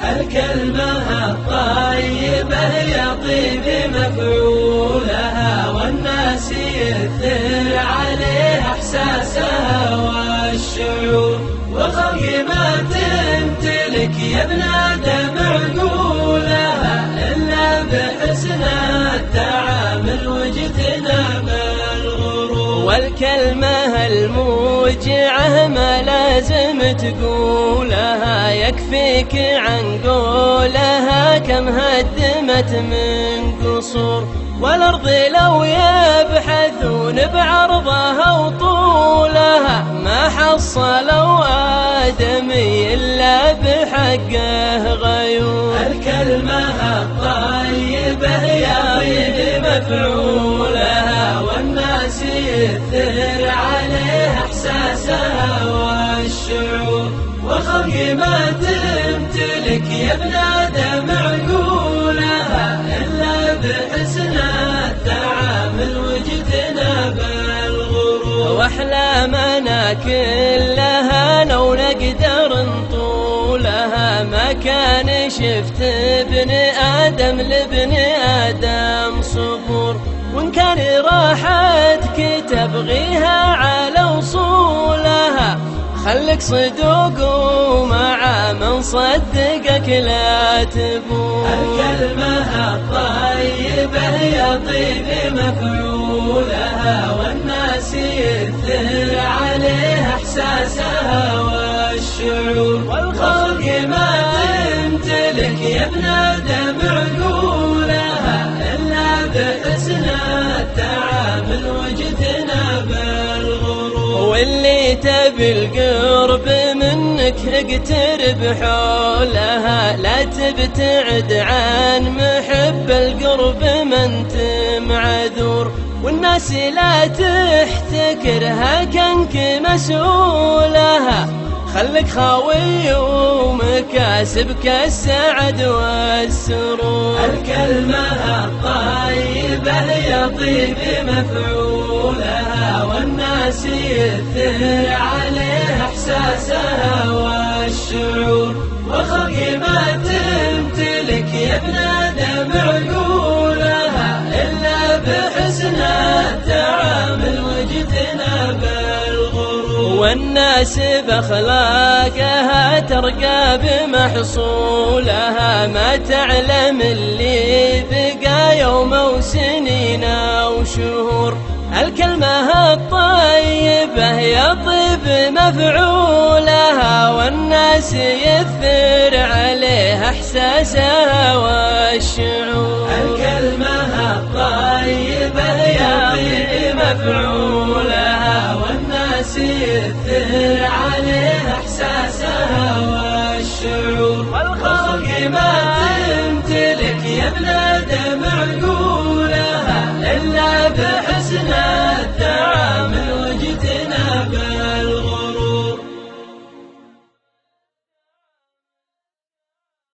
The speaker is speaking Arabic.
الكلمة الطيبة يطيب مفعولها، والناس يثر عليه إحساسها والشعور، والخلق ما تمتلك يا ابن آدم عقولها إلا بحسن التعامل واجتناب الغرور. والكلمة الموجعة ما لازم تقولها، يكفيك عن قولها كم هدمت من قصور، والأرض لو يبحثون بعرضها وطولها ما حصلوا آدمي إلا بحقه غيور. الكلمة الطيبة يطيب مفعولها، والناس يثر عليه إحساسها والشعور، والخلق ما تمتلك يا ابن آدم عقولها إلا بحسن التعامل واجتناب الغرور. وأحلامنا كلها لو نقدر نطولها ما كان شفت ابن آدم لابن آدم صبور، وإن كان راحتك تبغيها على وصولها خلك صدوق ومع من صدقك لا تبور. الكلمة الطيبة يطيب مفعولها، والناس يثر عليه إحساسها والشعور، والخلق ما تمتلك يا ابن آدم عقولها إلا بحسن التعامل واجتناب الغرور. واللي تبي القرب منك اقترب حولها، لا تبتعد عن محب القرب ما انت معذور، والناس لا تحتكرها كانك مسؤولها خلك خاوي ومكاسبك السعد والسرور. الكلمة الطيبة يطيب مفعولها، والناس يثر عليه إحساسها والشعور، والخلق ما تمتلك يا ابن آدم عقولها إلا بحسن التعامل واجتناب الغرور. والناس بأخلاقها ترقى بمحصولها ما تعلم اللي بقى يوم وسنين وشهور. الكلمة الطيبة يطيب مفعولها، والناس يثر عليها إحساسها والشعور. الكلمة الطيبة يطيب مفعولها، والناس يثر عليها إحساسها والشعور، والخلق ما تمتلك يا ابن آدم عقولها